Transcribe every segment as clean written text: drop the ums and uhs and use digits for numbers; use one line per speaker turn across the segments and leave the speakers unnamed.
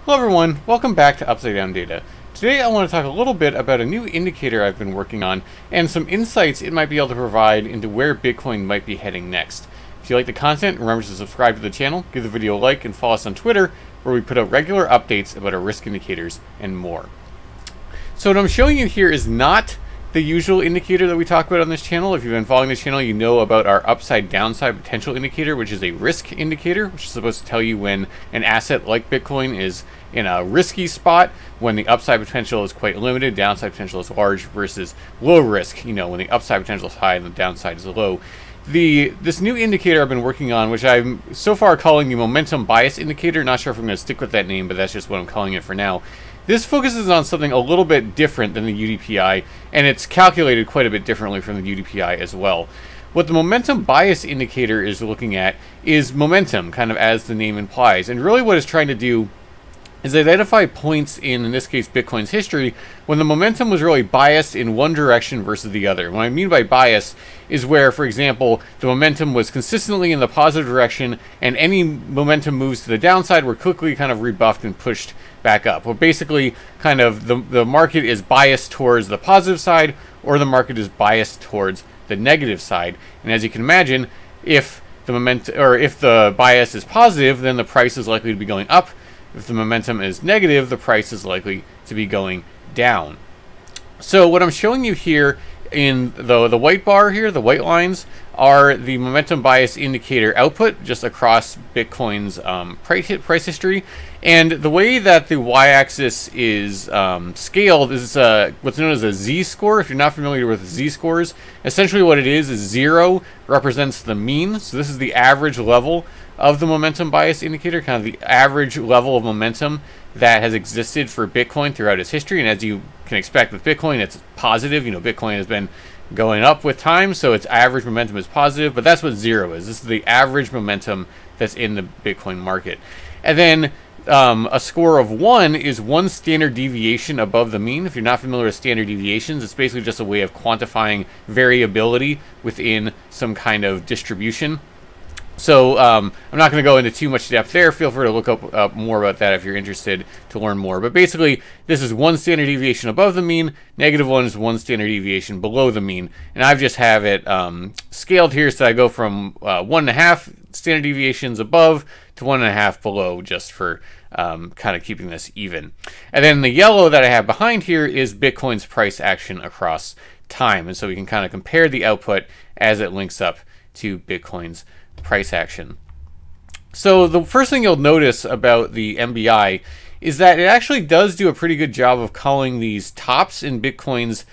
Hello everyone, welcome back to Upside Down Data. Today I want to talk a little bit about a new indicator I've been working on and some insights it might be able to provide into where Bitcoin might be heading next. If you like the content, remember to subscribe to the channel, give the video a like, and follow us on Twitter where we put out regular updates about our risk indicators and more. So what I'm showing you here is not the usual indicator that we talk about on this channel. If you've been following this channel, you know about our upside downside potential indicator, which is a risk indicator, which is supposed to tell you when an asset like Bitcoin is in a risky spot, when the upside potential is quite limited, downside potential is large, versus low risk, when the upside potential is high and the downside is low. This new indicator I've been working on, which I'm so far calling the momentum bias indicator, not sure if I'm going to stick with that name, but that's just what I'm calling it for now. This focuses on something a little bit different than the UDPI, and it's calculated quite a bit differently from the UDPI as well. What the momentum bias indicator is looking at is momentum, kind of as the name implies, and really what it's trying to do is identify points in this case, Bitcoin's history, when the momentum was really biased in one direction versus the other. What I mean by bias is where, for example, the momentum was consistently in the positive direction, and any momentum moves to the downside were quickly kind of rebuffed and pushed back up. Well, basically, kind of the market is biased towards the positive side, or the market is biased towards the negative side. And as you can imagine, if the bias is positive, then the price is likely to be going up. If the momentum is negative, the price is likely to be going down. So what I'm showing you here in the white bar here, the white lines, are the momentum bias indicator output just across Bitcoin's price history. And the way that the y-axis is scaled is what's known as a z-score. If you're not familiar with z-scores, essentially what it is 0 represents the mean. So this is the average level of the momentum bias indicator, kind of the average level of momentum that has existed for Bitcoin throughout its history. And as you can expect with Bitcoin, it's positive. Bitcoin has been going up with time, so its average momentum is positive, but that's what 0 is. This is the average momentum that's in the Bitcoin market. And then a score of 1 is one standard deviation above the mean. If you're not familiar with standard deviations, it's basically just a way of quantifying variability within some kind of distribution. So I'm not going to go into too much depth there. Feel free to look up more about that if you're interested to learn more. But basically, this is one standard deviation above the mean. -1 is one standard deviation below the mean. And I've just have it scaled here, so I go from 1.5 standard deviations above to 1.5 below, just for kind of keeping this even. And then the yellow that I have behind here is Bitcoin's price action across time. And so we can kind of compare the output as it links up to Bitcoin's price action. So the first thing you'll notice about the MBI is that it actually does do a pretty good job of calling these tops in Bitcoin's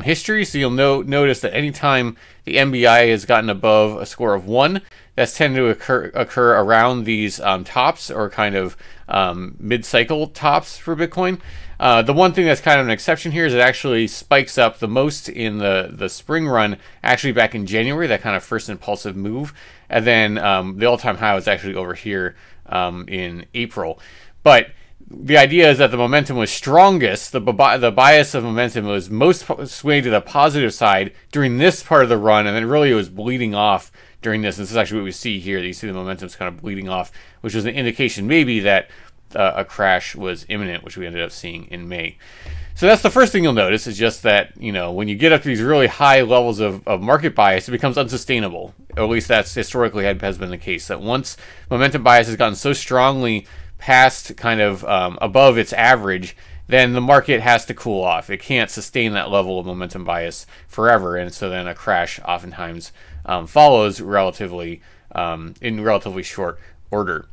history. So you'll notice that anytime the MBI has gotten above a score of 1, that's tended to occur around these tops, or kind of mid-cycle tops for Bitcoin. The one thing that's kind of an exception here is it actually spikes up the most in the spring run, actually back in January, that kind of first impulsive move. And then the all-time high was actually over here in April. But the idea is that the momentum was strongest, the bias of momentum was most swayed to the positive side during this part of the run, and then really it was bleeding off during this. And this is actually what we see here. You see the momentum's kind of bleeding off, which was an indication maybe that a crash was imminent, which we ended up seeing in May. So that's the first thing you'll notice, is just that, when you get up to these really high levels of market bias, it becomes unsustainable. Or at least that's historically has been the case, that once momentum bias has gotten so strongly past kind of above its average, then the market has to cool off. It can't sustain that level of momentum bias forever, and so then a crash oftentimes follows in relatively short order.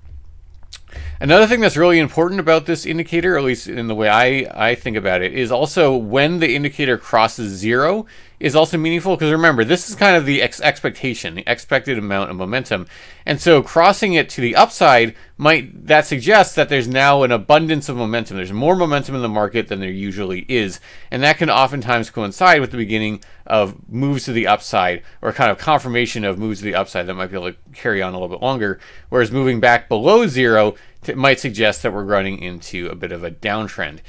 Another thing that's really important about this indicator, at least in the way I think about it, is also when the indicator crosses 0 is also meaningful, because remember, this is kind of the expectation, the expected amount of momentum. And so crossing it to the upside that suggests that there's now an abundance of momentum. There's more momentum in the market than there usually is. And that can oftentimes coincide with the beginning of moves to the upside, or kind of confirmation of moves to the upside that might be able to carry on a little bit longer. Whereas moving back below 0 might suggest that we're running into a bit of a downtrend.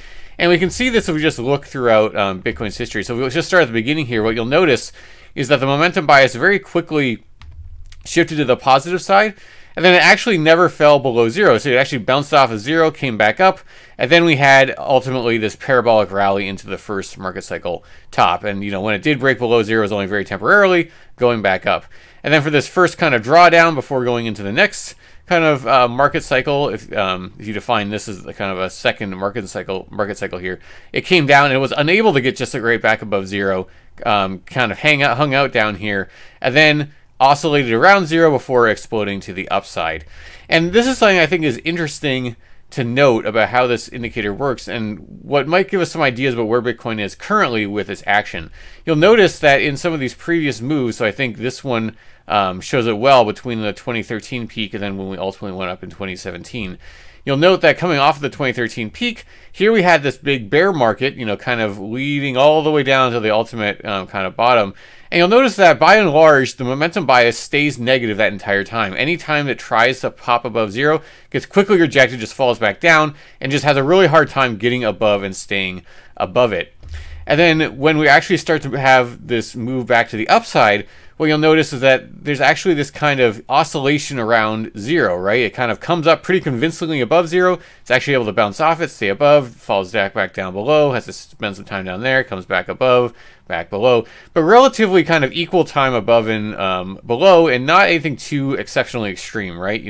And we can see this if we just look throughout Bitcoin's history. So we'll just start at the beginning here. What you'll notice is that the momentum bias very quickly shifted to the positive side, and then it actually never fell below zero. So it actually bounced off of zero, came back up, and then we had ultimately this parabolic rally into the first market cycle top. And when it did break below zero, it was only very temporarily going back up. And then for this first kind of drawdown before going into the next kind of market cycle, if you define this as the kind of a second market cycle here, it came down and it was unable to get just right back above zero, kind of hung out down here, and then oscillated around zero before exploding to the upside. And this is something I think is interesting to note about how this indicator works and what might give us some ideas about where Bitcoin is currently with its action. You'll notice that in some of these previous moves, so I think this one shows it well between the 2013 peak and then when we ultimately went up in 2017. You'll note that coming off of the 2013 peak, here we had this big bear market, kind of leading all the way down to the ultimate kind of bottom. And you'll notice that by and large, the momentum bias stays negative that entire time. Anytime it tries to pop above zero, gets quickly rejected, just falls back down, and just has a really hard time getting above and staying above it. And then when we actually start to have this move back to the upside, what you'll notice is that there's actually this kind of oscillation around zero, right? It kind of comes up pretty convincingly above zero. It's actually able to bounce off it, stay above, falls back down below, has to spend some time down there, comes back above, back below, but relatively kind of equal time above and below, and not anything too exceptionally extreme, right?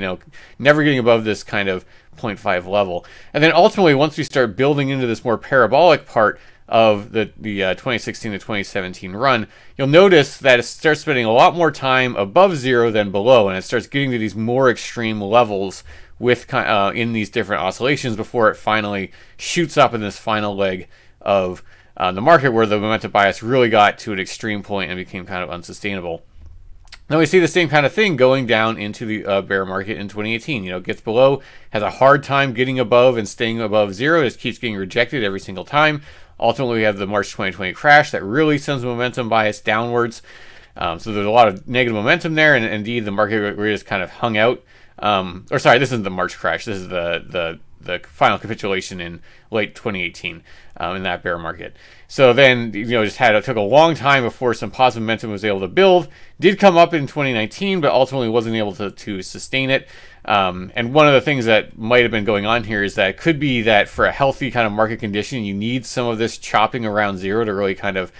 Never getting above this kind of 0.5 level. And then ultimately, once we start building into this more parabolic part of the 2016 to 2017 run, you'll notice that it starts spending a lot more time above zero than below, and it starts getting to these more extreme levels with in these different oscillations before it finally shoots up in this final leg of the market where the momentum bias really got to an extreme point and became kind of unsustainable. Now we see the same kind of thing going down into the bear market in 2018. Gets below, has a hard time getting above and staying above zero, just keeps getting rejected every single time. Ultimately, we have the March 2020 crash that really sends momentum bias downwards. So there's a lot of negative momentum there, and indeed the market really just kind of hung out. Or sorry, this isn't the March crash. This is the final capitulation in late 2018 in that bear market. So then, it took a long time before some positive momentum was able to build. Did come up in 2019, but ultimately wasn't able to sustain it. And one of the things that might have been going on here is that it could be that for a healthy kind of market condition, you need some of this chopping around zero to really kind of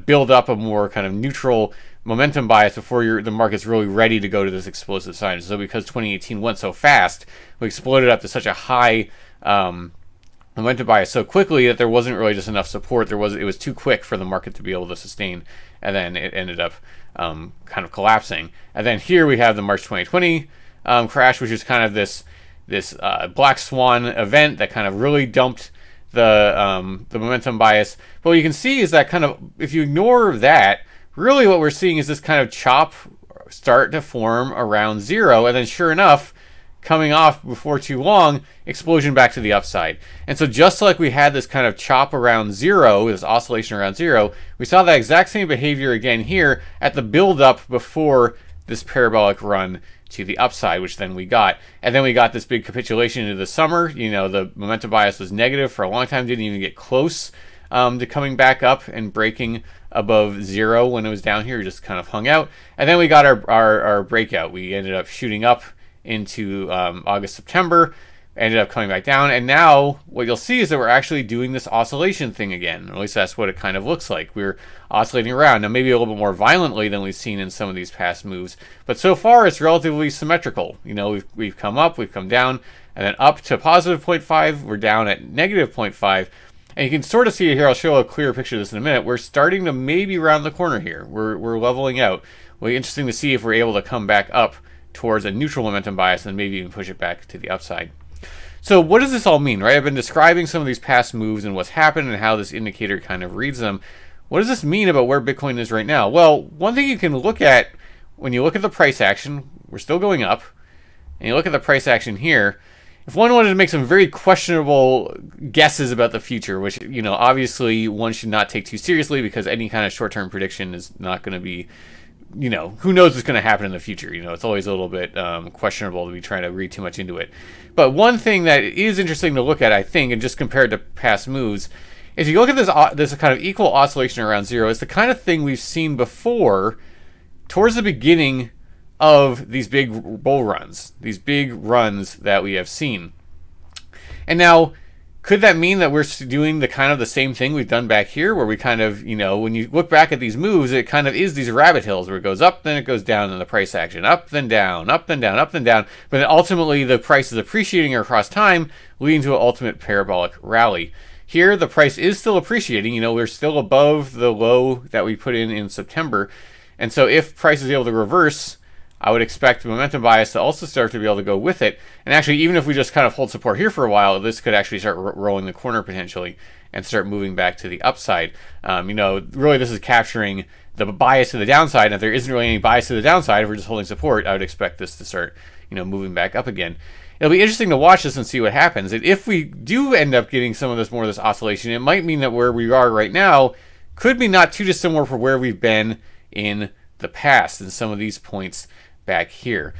build up a more kind of neutral momentum bias before the market's really ready to go to this explosive sign. So because 2018 went so fast, we exploded up to such a high momentum bias so quickly that there wasn't really just enough support. It was too quick for the market to be able to sustain, and then it ended up kind of collapsing. And then here we have the March 2020 crash, which is kind of this black swan event that kind of really dumped the momentum bias. But what you can see is that kind of, if you ignore that, really what we're seeing is this kind of chop start to form around zero, and then sure enough, coming off before too long, explosion back to the upside. And so just like we had this kind of chop around zero, this oscillation around zero, we saw that exact same behavior again here at the build up before this parabolic run to the upside, which then we got. And then we got this big capitulation into the summer. The momentum bias was negative for a long time, didn't even get close to coming back up and breaking above zero when it was down here, just kind of hung out. And then we got our breakout. We ended up shooting up into August, September, ended up coming back down, and now what you'll see is that we're actually doing this oscillation thing again. At least that's what it kind of looks like. We're oscillating around, now maybe a little bit more violently than we've seen in some of these past moves, but so far it's relatively symmetrical. We've come up, we've come down, and then up to positive 0.5, we're down at negative 0.5, and you can sort of see it here. I'll show a clearer picture of this in a minute. We're starting to maybe round the corner here. We're leveling out. It'll be interesting to see if we're able to come back up towards a neutral momentum bias and maybe even push it back to the upside. So what does this all mean, right? I've been describing some of these past moves and what's happened and how this indicator kind of reads them. What does this mean about where Bitcoin is right now? Well, one thing you can look at when you look at the price action, we're still going up, and you look at the price action here, if one wanted to make some very questionable guesses about the future, which, obviously one should not take too seriously because any kind of short-term prediction is not going to be, who knows what's going to happen in the future. It's always a little bit questionable to be trying to read too much into it. But one thing that is interesting to look at, I think, and just compared to past moves, is you look at this kind of equal oscillation around zero, it's the kind of thing we've seen before towards the beginning of these big bull runs, these big runs that we have seen. And now, could that mean that we're doing the kind of the same thing we've done back here, where we kind of, you know, when you look back at these moves, it kind of is these rabbit hills where it goes up, then it goes down in the price action, up, then down, up, then down, up, then down, but then ultimately the price is appreciating across time, leading to an ultimate parabolic rally. Here, the price is still appreciating. You know, we're still above the low that we put in September, and so if price is able to reverse, I would expect the momentum bias to also start to be able to go with it. And actually, even if we just kind of hold support here for a while, this could actually start rolling the corner potentially and start moving back to the upside. You know, really this is capturing the bias to the downside. And if there isn't really any bias to the downside, if we're just holding support, I would expect this to start, you know, moving back up again. It'll be interesting to watch this and see what happens. And if we do end up getting some of this, more of this oscillation, it might mean that where we are right now could be not too dissimilar from where we've been in the past in some of these points back here.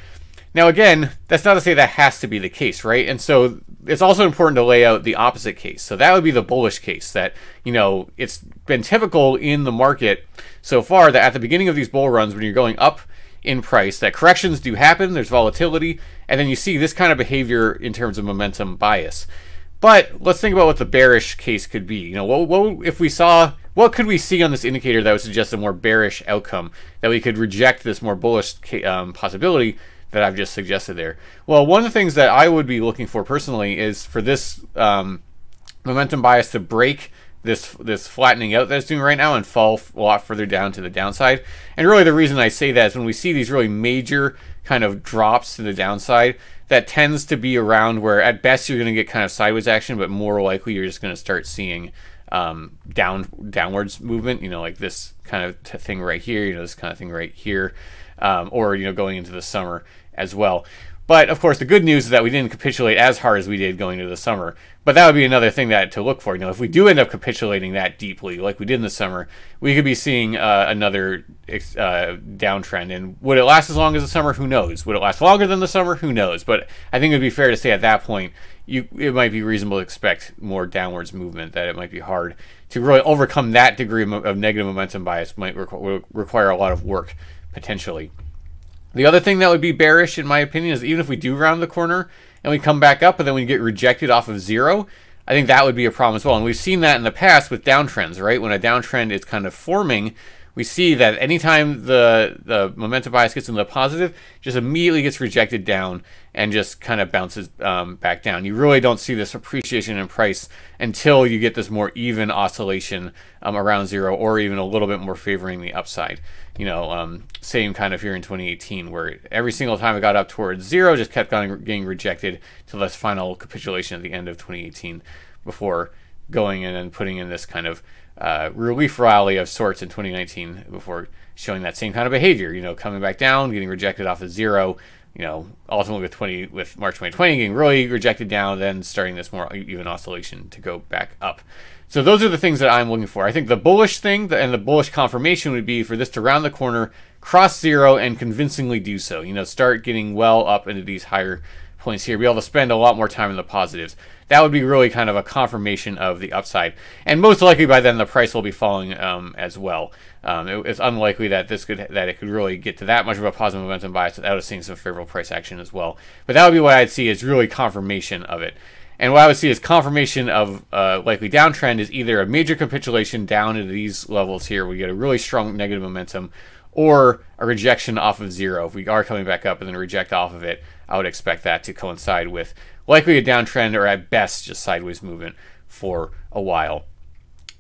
Now again, that's not to say that has to be the case, right? And so it's also important to lay out the opposite case. So that would be the bullish case, that, you know, it's been typical in the market so far that at the beginning of these bull runs, when you're going up in price, that corrections do happen, there's volatility, and then you see this kind of behavior in terms of momentum bias. But let's think about what the bearish case could be. You know, what could we see on this indicator that would suggest a more bearish outcome, that we could reject this more bullish possibility that I've just suggested there? Well, one of the things that I would be looking for personally is for this momentum bias to break this flattening out that it's doing right now and fall a lot further down to the downside. And really the reason I say that is when we see these really major kind of drops to the downside, that tends to be around where at best you're going to get kind of sideways action, but more likely you're just going to start seeing downwards movement, you know, like this kind of thing right here, you know, this kind of thing right here, or, you know, going into the summer as well. But of course, the good news is that we didn't capitulate as hard as we did going into the summer. But that would be another thing that to look for. You know, if we do end up capitulating that deeply, like we did in the summer, we could be seeing another downtrend. And would it last as long as the summer? Who knows? Would it last longer than the summer? Who knows? But I think it would be fair to say at that point, it might be reasonable to expect more downwards movement. That it might be hard to really overcome that degree of negative momentum bias. Might require a lot of work potentially. The other thing that would be bearish, in my opinion, is even if we do round the corner and we come back up, but then we get rejected off of zero, I think that would be a problem as well. And we've seen that in the past with downtrends, right? When a downtrend is kind of forming, we see that anytime the momentum bias gets into the positive, just immediately gets rejected down and just kind of bounces back down. You really don't see this appreciation in price until you get this more even oscillation around zero, or even a little bit more favoring the upside. You know, same kind of here in 2018, where every single time it got up towards zero, just kept getting rejected till this final capitulation at the end of 2018, before going in and putting in this kind of relief rally of sorts in 2019, before showing that same kind of behavior. You know, coming back down, getting rejected off of zero. You know, ultimately with March 2020 getting really rejected down, then starting this more even oscillation to go back up. So those are the things that I'm looking for. I think the bullish thing and the bullish confirmation would be for this to round the corner, cross zero, and convincingly do so. You know, start getting well up into these higher points here, be able to spend a lot more time in the positives. That would be really kind of a confirmation of the upside. And most likely by then the price will be falling as well. It's unlikely that it could really get to that much of a positive momentum bias without us seeing some favorable price action as well. But that would be what I'd see as really confirmation of it. And what I would see as confirmation of likely downtrend is either a major capitulation down into these levels here, we get a really strong negative momentum, or a rejection off of zero. If we are coming back up and then reject off of it, I would expect that to coincide with likely a downtrend, or at best just sideways movement for a while.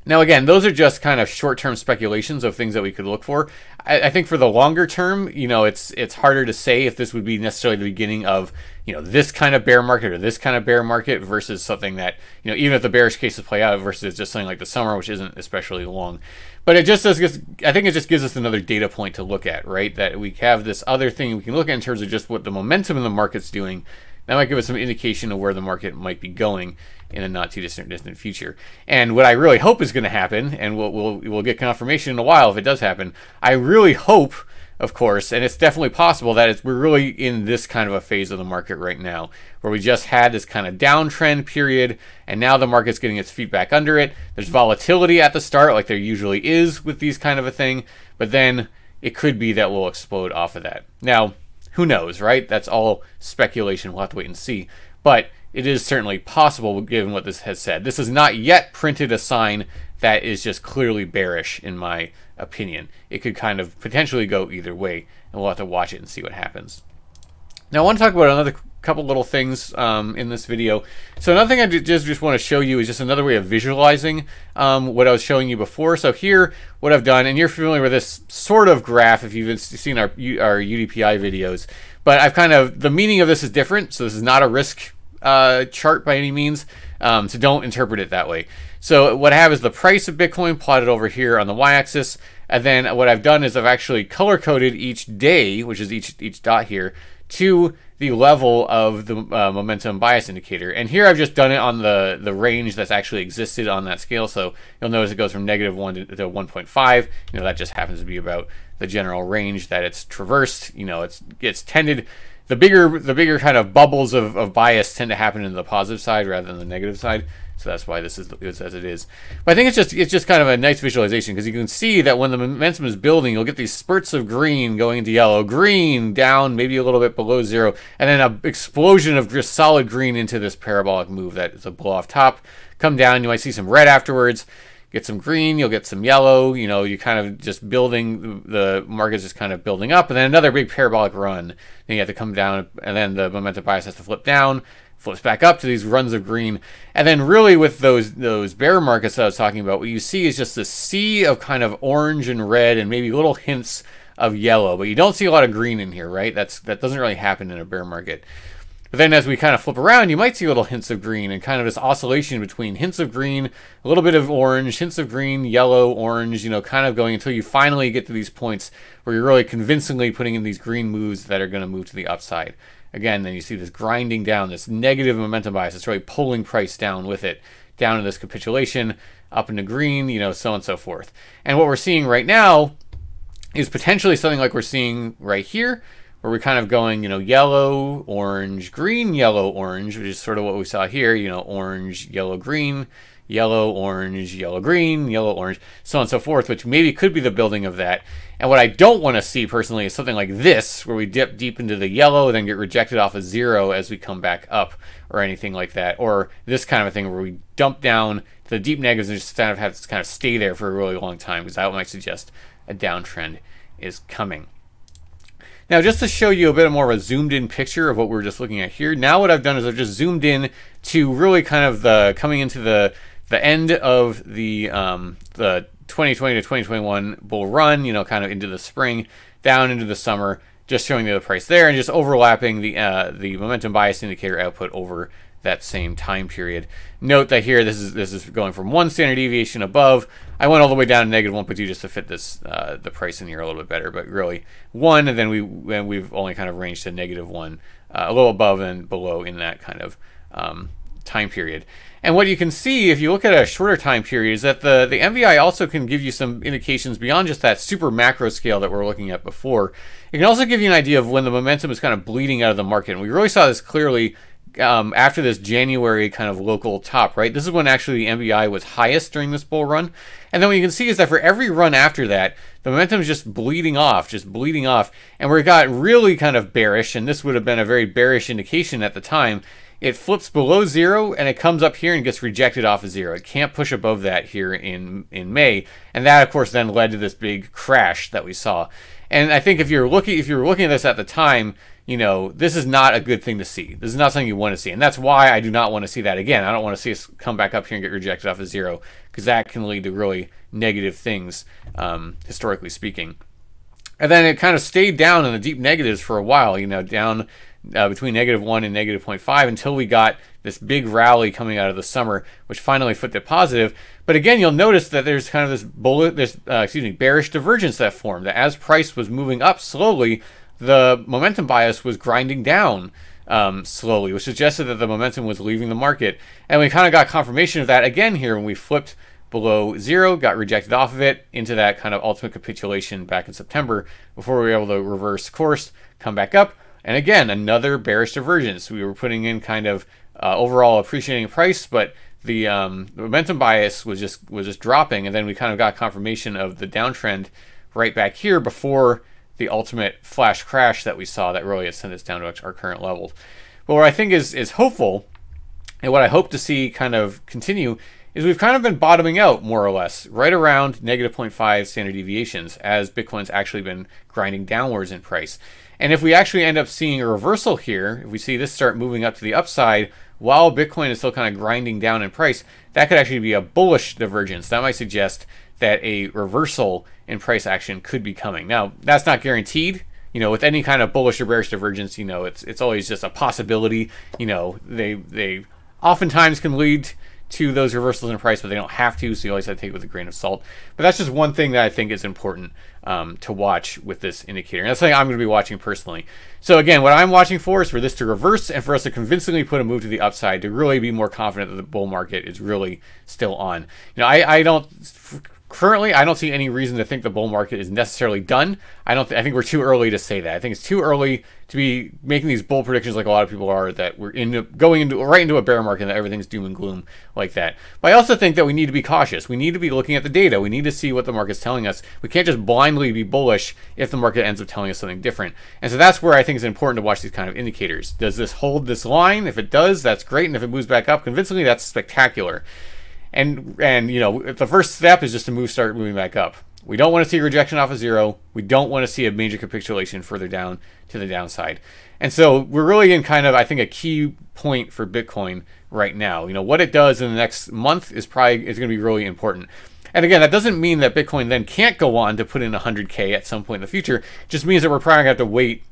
Now again, those are just kind of short-term speculations of things that we could look for. I think for the longer term, you know, it's harder to say if this would be necessarily the beginning of, you know, this kind of bear market or this kind of bear market versus something that, you know, even if the bearish cases play out versus just something like the summer, which isn't especially long. But it just does, I think it just gives us another data point to look at, right? That we have this other thing we can look at in terms of just what the momentum in the market's doing. That might give us some indication of where the market might be going in a not too distant future. And what I really hope is going to happen, and we'll get confirmation in a while if it does happen, I really hope, of course, and it's definitely possible, that we're really in this kind of a phase of the market right now, where we just had this kind of downtrend period, and now the market's getting its feet back under it. There's volatility at the start, like there usually is with these kind of a thing, but then it could be that we'll explode off of that. Now, Who knows, right? That's all speculation. We'll have to wait and see. But it is certainly possible given what this has said. This has not yet printed a sign that is just clearly bearish, in my opinion. It could kind of potentially go either way, and we'll have to watch it and see what happens. Now, I want to talk about another couple little things in this video. So another thing I just want to show you is just another way of visualizing what I was showing you before. So here, what I've done, and you're familiar with this sort of graph if you've seen our UDPI videos, but I've kind of, the meaning of this is different. So this is not a risk chart by any means, so don't interpret it that way. So what I have is the price of Bitcoin plotted over here on the y-axis, and then what I've done is I've actually color-coded each day, which is each dot here, to the level of the momentum bias indicator. And here I've just done it on the range that's actually existed on that scale. So you'll notice it goes from -1 to 1.5. You know, that just happens to be about the general range that it's traversed. You know, it's tended, the bigger kind of bubbles of bias tend to happen in the positive side rather than the negative side. So that's why this is as it is. But I think it's just kind of a nice visualization, because you can see that when the momentum is building, you'll get these spurts of green going into yellow, green down maybe a little bit below zero, and then an explosion of just solid green into this parabolic move that is a blow off top. Come down, you might see some red afterwards. Get some green, you'll get some yellow. You know, you kind of just building, the market's just kind of building up, and then another big parabolic run. Then you have to come down, and then the momentum bias has to flip down, flips back up to these runs of green. And then really with those bear markets that I was talking about, what you see is just a sea of kind of orange and red and maybe little hints of yellow, but you don't see a lot of green in here, right? That doesn't really happen in a bear market. But then as we kind of flip around, you might see little hints of green and kind of this oscillation between hints of green, a little bit of orange, hints of green, yellow, orange, you know, kind of going until you finally get to these points where you're really convincingly putting in these green moves that are going to move to the upside. Again, then you see this grinding down, this negative momentum bias. It's really pulling price down with it, down to this capitulation, up into green, you know, so on and so forth. And what we're seeing right now is potentially something like we're seeing right here, where we're kind of going, you know, yellow, orange, green, yellow, orange, which is sort of what we saw here, you know, orange, yellow, green, yellow, orange, yellow, green, yellow, orange, so on and so forth, which maybe could be the building of that. And what I don't want to see personally is something like this, where we dip deep into the yellow, then get rejected off of zero as we come back up, or anything like that. Or this kind of a thing where we dump down to the deep negatives and just kind of have to kind of stay there for a really long time, because that might suggest a downtrend is coming. Now, just to show you a bit more of a zoomed in picture of what we're just looking at here, now what I've done is I've just zoomed in to really kind of coming into the end of the 2020 to 2021 bull run, you know, kind of into the spring, down into the summer, just showing you the price there and just overlapping the momentum bias indicator output over that same time period. Note that here this is going from 1 standard deviation above. I went all the way down to -1.2 just to fit this the price in here a little bit better, but really 1, and then we've only kind of ranged to -1, a little above and below in that kind of time period. And what you can see if you look at a shorter time period is that the MVI also can give you some indications beyond just that super macro scale that we're looking at before. It can also give you an idea of when the momentum is kind of bleeding out of the market. And we really saw this clearly after this January kind of local top, right? This is when actually the MVI was highest during this bull run. And then what you can see is that for every run after that, the momentum is just bleeding off. And where it got really kind of bearish, and this would have been a very bearish indication at the time, it flips below zero and it comes up here and gets rejected off of zero. It can't push above that here in May. And that, of course, then led to this big crash that we saw. And I think if you were looking at this at the time, you know, this is not a good thing to see. This is not something you want to see. And that's why I do not want to see that again. I don't want to see us come back up here and get rejected off of zero, because that can lead to really negative things, historically speaking. And then it kind of stayed down in the deep negatives for a while, you know, down between -1 and -0.5 until we got this big rally coming out of the summer, which finally flipped it positive. But again, you'll notice that there's kind of this bearish divergence that formed. That as price was moving up slowly, the momentum bias was grinding down slowly, which suggested that the momentum was leaving the market. And we kind of got confirmation of that again here when we flipped below zero, got rejected off of it into that kind of ultimate capitulation back in September before we were able to reverse course, come back up. And again, another bearish divergence. We were putting in kind of overall appreciating price, but the momentum bias was just dropping, and then we kind of got confirmation of the downtrend right back here before the ultimate flash crash that we saw that really has sent us down to our current levels. But what I think is hopeful, and what I hope to see kind of continue, is we've kind of been bottoming out more or less right around negative 0.5 standard deviations as Bitcoin's actually been grinding downwards in price. And if we actually end up seeing a reversal here, if we see this start moving up to the upside while Bitcoin is still kind of grinding down in price, that could actually be a bullish divergence. That might suggest that a reversal in price action could be coming. Now, that's not guaranteed. You know, with any kind of bullish or bearish divergence, you know, it's always just a possibility. You know, they oftentimes can lead to those reversals in price, but they don't have to, so you always have to take it with a grain of salt. But that's just one thing that I think is important to watch with this indicator. And that's something I'm going to be watching personally. So again, what I'm watching for is for this to reverse and for us to convincingly put a move to the upside to really be more confident that the bull market is really still on. You know, I don't... Currently, I don't see any reason to think the bull market is necessarily done. I think we're too early to say that. I think it's too early to be making these bull predictions like a lot of people are, that we're going right into a bear market and that everything's doom and gloom like that. But I also think that we need to be cautious. We need to be looking at the data. We need to see what the market's telling us. We can't just blindly be bullish if the market ends up telling us something different. And so that's where I think it's important to watch these kind of indicators. Does this hold this line? If it does, that's great. And if it moves back up convincingly, that's spectacular. And you know, the first step is just to start moving back up. We don't want to see rejection off of zero. We don't want to see a major capitulation further down to the downside. And so we're really in kind of, I think, a key point for Bitcoin right now. You know, what it does in the next month is going to be really important. And again, that doesn't mean that Bitcoin then can't go on to put in 100K at some point in the future. It just means that we're probably going to have to wait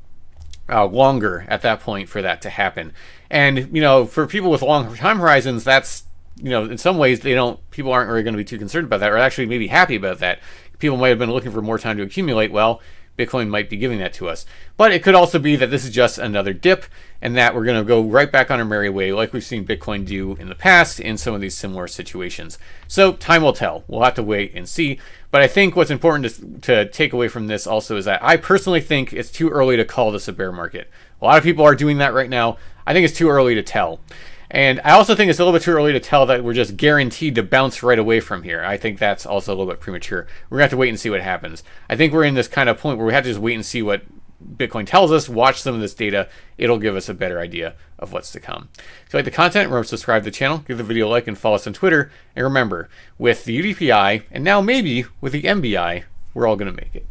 longer at that point for that to happen. And, you know, for people with long time horizons, that's, you know, in some ways people aren't really going to be too concerned about that, or actually maybe happy about that. People might have been looking for more time to accumulate. Well, Bitcoin might be giving that to us. But it could also be that this is just another dip and that we're going to go right back on our merry way like we've seen Bitcoin do in the past in some of these similar situations. So time will tell. We'll have to wait and see. But I think what's important to take away from this also is that I personally think it's too early to call this a bear market. A lot of people are doing that right now. I think it's too early to tell. And I also think it's a little bit too early to tell that we're just guaranteed to bounce right away from here. I think that's also a little bit premature. We're going to have to wait and see what happens. I think we're in this kind of point where we have to just wait and see what Bitcoin tells us, watch some of this data. It'll give us a better idea of what's to come. If you like the content, remember to subscribe to the channel, give the video a like, and follow us on Twitter. And remember, with the UDPI, and now maybe with the MBI, we're all going to make it.